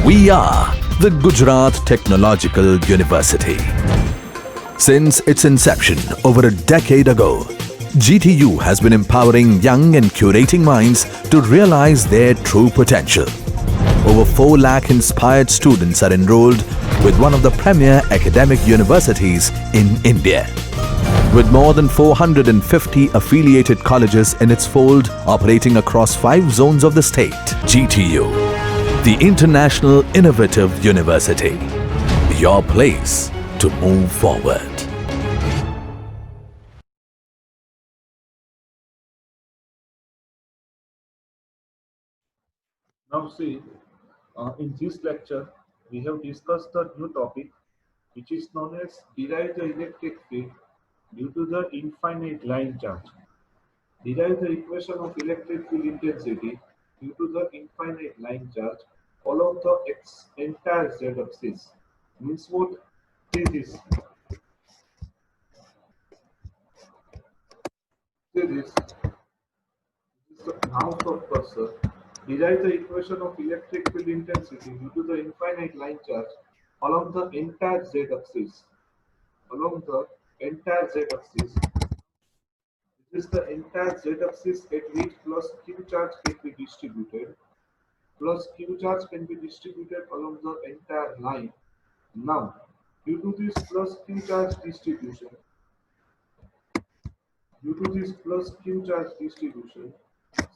We are the Gujarat Technological University. Since its inception over a decade ago, GTU has been empowering young and curating minds to realize their true potential. Over 4 lakh inspired students are enrolled with one of the premier academic universities in India. With more than 450 affiliated colleges in its fold operating across 5 zones of the state, GTU, the International Innovative University, your place to move forward. Now see, in this lecture, we have discussed the new topic which is known as derive the electric field due to the infinite line charge. Derive the equation of electric field intensity due to the infinite line charge along the entire z-axis. Means what? See this. See this. This is the mouse of cursor. Derive the equation of electric field intensity due to the infinite line charge along the entire z-axis. Along the entire z-axis. This is the entire z-axis at which plus q charge can be distributed. Plus q charge can be distributed along the entire line. Now, due to this plus q charge distribution,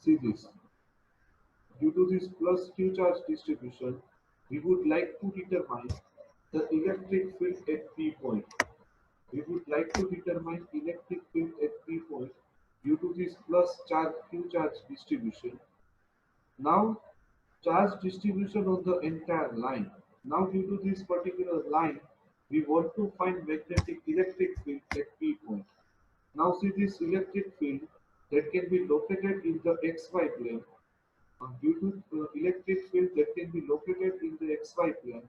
see this. Due to this plus q charge distribution, we would like to determine the electric field at P point. We would like to determine electric field at P point due to this plus charge q charge distribution. Now, charge distribution on the entire line. Now, due to this particular line, we want to find magnetic electric field at P point. Now, see this electric field that can be located in the xy plane. Due to electric field that can be located in the xy plane.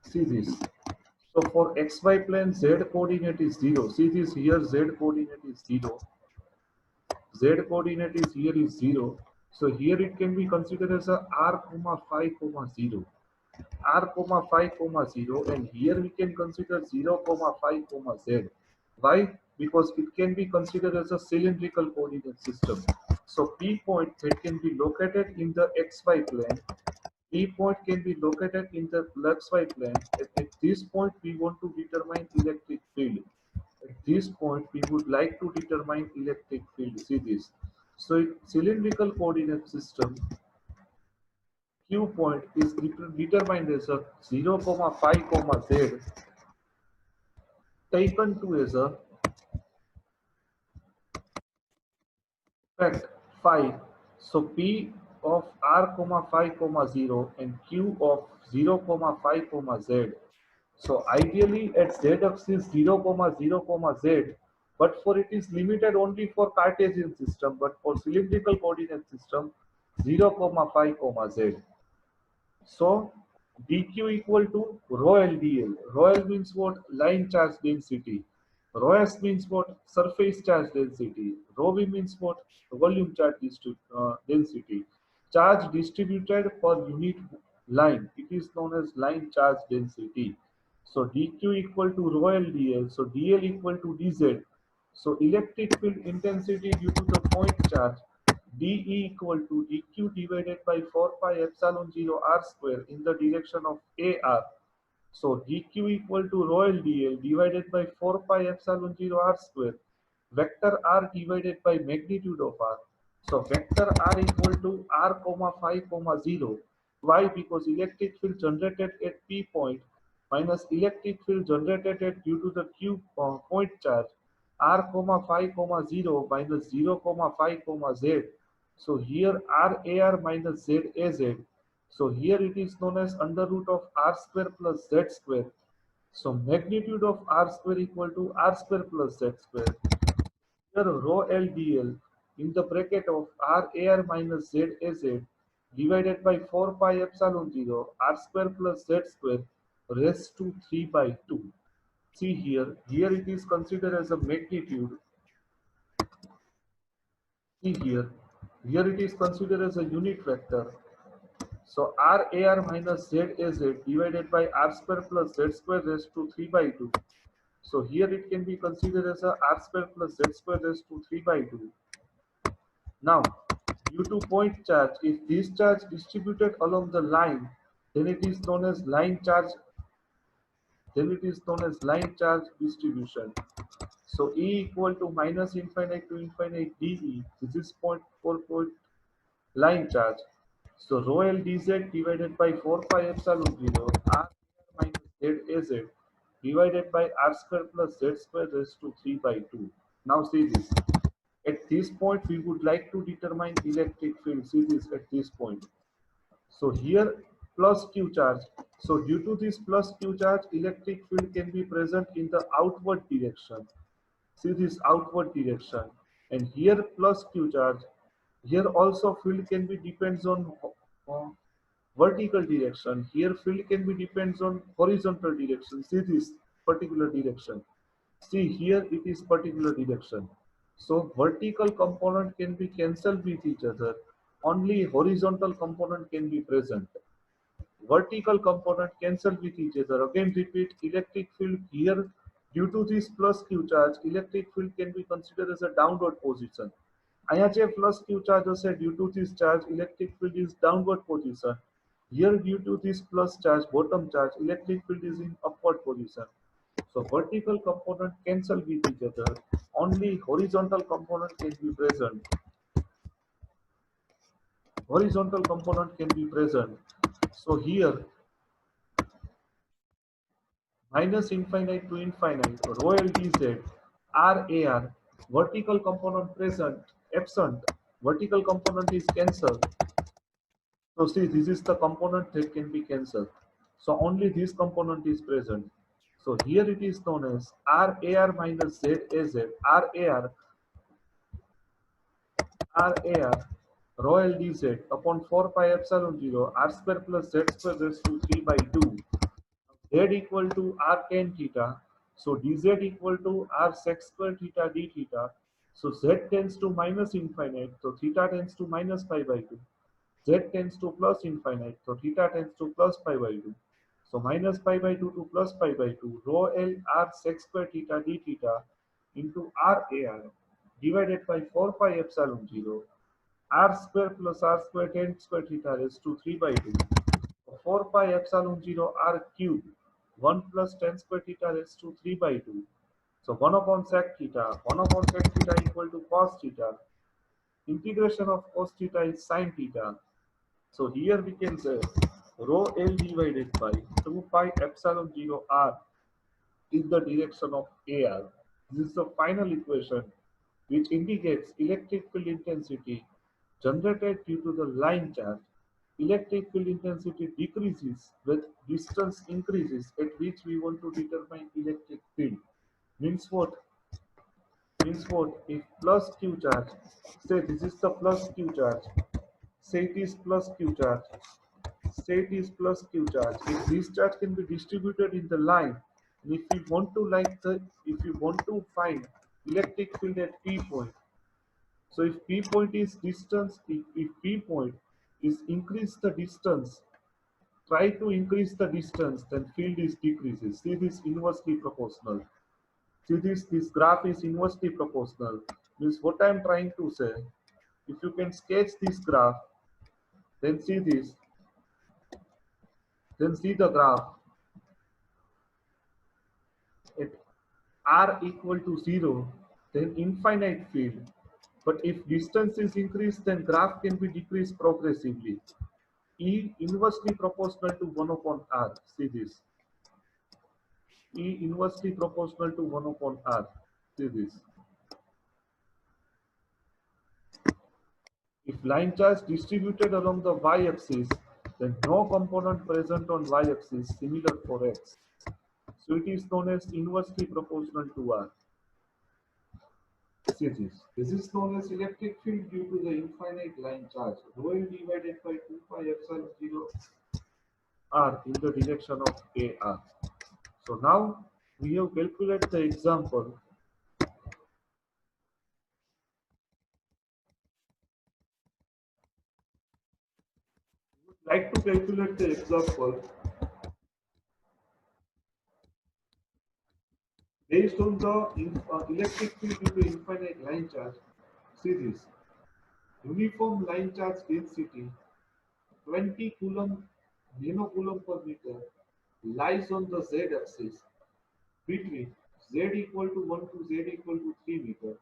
See this. So for xy plane, z coordinate is 0. See this here, z coordinate is 0. Z coordinate is here is 0. So here it can be considered as a r comma phi comma 0. R comma phi comma 0, and here we can consider 0 comma phi comma z. Why? Because it can be considered as a cylindrical coordinate system. So P point that can be located in the xy plane. P point can be located in the xy plane. At this point, we want to determine electric field. At this point, we would like to determine electric field. See this. So cylindrical coordinate system, Q point is determined as a 0 comma phi comma z taken to as a fact phi. So P of r comma phi comma 0 and Q of 0 comma phi comma z. So ideally at z axis 0 comma z, but for it is limited only for Cartesian system, but for cylindrical coordinate system 0 comma phi comma z. So dq equal to rho L dl. Rho L means what? Line charge density. Rho S means what? Surface charge density. Rho V means what? Volume charge density. Charge distributed per unit line. It is known as line charge density. So dq equal to rho L dl. So dl equal to dz. So electric field intensity due to the point charge dE equal to dq divided by 4 pi epsilon 0 r square in the direction of AR. So dq equal to rho L dl divided by 4 pi epsilon 0 r square, vector r divided by magnitude of r. So vector r equal to r comma phi comma 0. Why? Because electric field generated at P point minus electric field generated at due to the Q point charge r comma phi comma 0 minus 0 comma phi comma z. So here RAR minus ZAZ. So here it is known as under root of R square plus Z square. So magnitude of R square equal to R square plus Z square. Here rho L dl in the bracket of RAR minus ZAZ divided by 4 pi epsilon 0 R square plus Z square raised to 3 by 2. See here it is considered as a magnitude. See here it is considered as a unit vector. So RAR minus ZAZ divided by R square plus Z square raised to 3 by 2. So here it can be considered as a R square plus Z square raised to 3 by 2. Now, due to point charge, if this charge distributed along the line, then it is known as line charge. Then it is known as line charge distribution. So E equal to minus infinite to infinite dE. This is 0.4 line charge. So rho L dz divided by 4 pi epsilon 0 R minus Z Az divided by R square plus Z square raised to 3 by 2. Now see this. At this point, we would like to determine electric field. See this at this point. So here plus Q charge. So due to this plus Q charge, electric field can be present in the outward direction. See this outward direction. And here plus Q charge. Here also field can be depends on vertical direction. Here field can be depends on horizontal direction. See this particular direction. See here it is particular direction. So vertical component can be cancelled with each other. Only horizontal component can be present. Vertical component cancel with each other. Again repeat, electric field here due to this plus Q charge, electric field can be considered as a downward position. અહીંયા જે plus Q charge હશે due to this charge, electric field is downward position. Here due to this plus charge, bottom charge, electric field is in upward position. So vertical component cancel with each other. Only horizontal component can be present. Horizontal component can be present. So here minus infinite to infinite, rho L dz, R A R, vertical component present, absent, vertical component is cancelled. So see, this is the component that can be cancelled. So only this component is present. So here it is known as RAR minus ZAZ, RAR, RAR, rho L dz upon 4 pi epsilon 0, R square plus Z square raised to 3 by 2. Z equal to R tan theta. So dz equal to R sec square theta d theta. So Z tends to minus infinite. So theta tends to minus pi by 2. Z tends to plus infinite. So theta tends to plus pi by 2. So minus pi by 2 to plus pi by 2. Rho L R sec square theta d theta into R A R divided by 4 pi epsilon 0. R square plus R square tan square theta raised to 3 by 2. 4 pi epsilon 0 R cube 1 plus tan square theta raised to 3 by 2. So 1 upon sec theta, 1 upon sec theta equal to cos theta. Integration of cos theta is sin theta. So here we can say rho L divided by 2 pi epsilon 0 R in the direction of AR. This is the final equation which indicates electric field intensity generated due to the line charge. Electric field intensity decreases with distance increases at which we want to determine electric field. Means what? Means what? If plus Q charge, say this is the plus Q charge, say it is plus Q charge, say it is plus Q charge. If this charge can be distributed in the line, and if we want to if you want to find electric field at P point, so if P point is distance, if P point is increase the distance, try to increase the distance, then field is decreases. See this inversely proportional. See this graph is inversely proportional. Means what I am trying to say, if you can sketch this graph, then see this, then see the graph at R equal to 0, then infinite field. But if distance is increased, then graph can be decreased progressively. E inversely proportional to 1 upon R. See this. E inversely proportional to 1 upon R. See this. If line charge distributed along the y-axis, then no component present on y-axis similar for x. So it is known as inversely proportional to R. See this. This is known as electric field due to the infinite line charge. Rho L divided by 2 pi epsilon 0 R in the direction of AR. So now we have calculated the example. like to calculate the example based on the electric field due to infinite line charge. See this. Uniform line charge density 20 coulomb nanocoulomb per meter lies on the z-axis between z equal to 1 to z equal to 3 meter.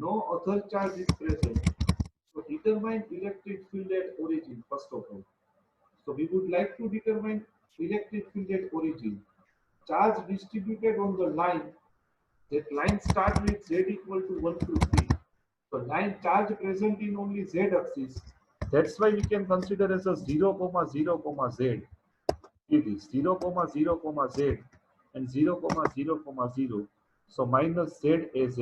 No other charge is present. So determine electric field at origin first of all. So we would like to determine electric field at origin. Charge distributed on the line, that line start with z equal to 1 to 3. So line charge present in only z axis. That's why we can consider as a 0, 0, z. It is 0, 0, z and 0, 0, 0. So minus z a z.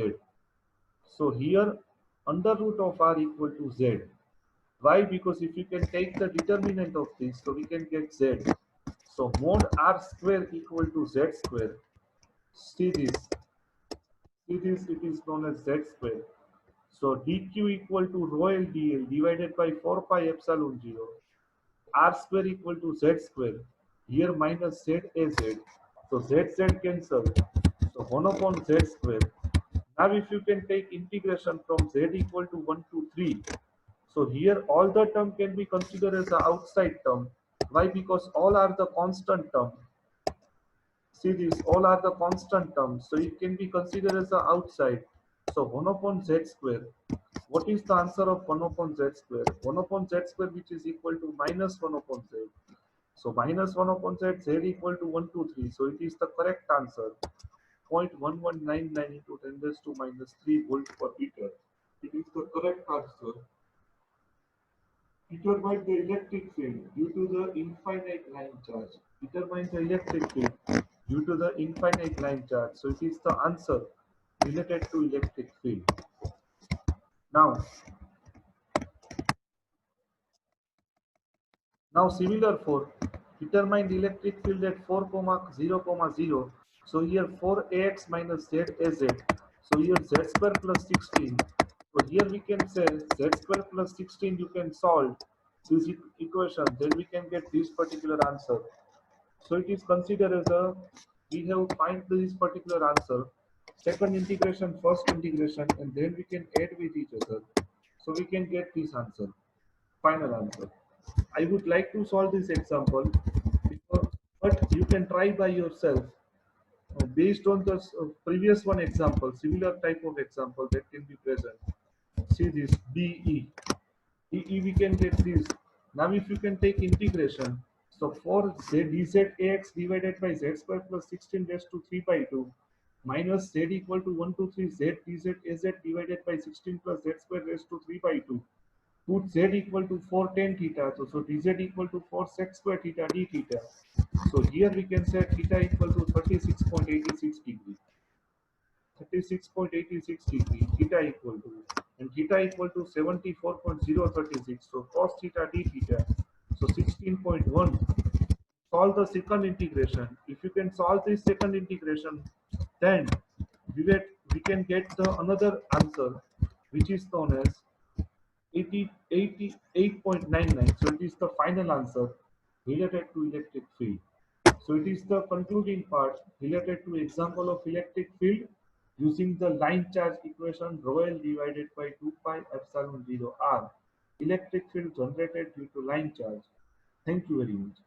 So here under root of r equal to z. Why? Because if you can take the determinant of this, so we can get z. So mod r square equal to z square. See this. See this, it is known as z square. So dq equal to rho L dl divided by 4 pi epsilon 0. R square equal to z square. Here minus z a z. So z cancel. So 1 upon z square. Now if you can take integration from z equal to 1 to 3. So here all the term can be considered as the outside term. Why? Because all are the constant term. See this, all are the constant terms. So it can be considered as the outside. So 1 upon z square. What is the answer of 1 upon z square? 1 upon z square, which is equal to minus 1 upon z. So minus 1 upon z, z equal to 1 to 3. So it is the correct answer. 0.1199 into 10 raised to minus 3 volt per meter. It is the correct answer. Determine the electric field due to the infinite line charge. Determine the electric field due to the infinite line charge. So it is the answer related to electric field. Now similar for determine the electric field at 4, 0, 0. So here 4ax minus zaz. So here z square plus 16. So here we can say z square plus 16 you can solve this equation. Then we can get this particular answer. So it is considered as a, we have find this particular answer. Second integration, first integration, and then we can add with each other. So we can get this answer, final answer. I would like to solve this example, but you can try by yourself based on the previous one example, similar type of example that can be present. See this DE. DE we can get this. Now if you can take integration, so for z dzax divided by z square plus 16 raised to 3 by 2 minus z equal to 1 to 3 z dzaz divided by 16 plus z square raised to 3 by 2. Put z equal to 4 tan theta. So dz equal to 4 sec square theta d theta. So here we can say theta equal to 36.86 degree. 36.86 degree, theta equal to, and theta equal to 74.036. So cos theta d theta. So 16.1. Solve the second integration. If you can solve this second integration, then we can get the another answer, which is known as 88.99. So it is the final answer related to electric field. So it is the concluding part related to example of electric field using the line charge equation rho L divided by 2 pi epsilon 0 r. Electric field generated due to line charge. Thank you very much.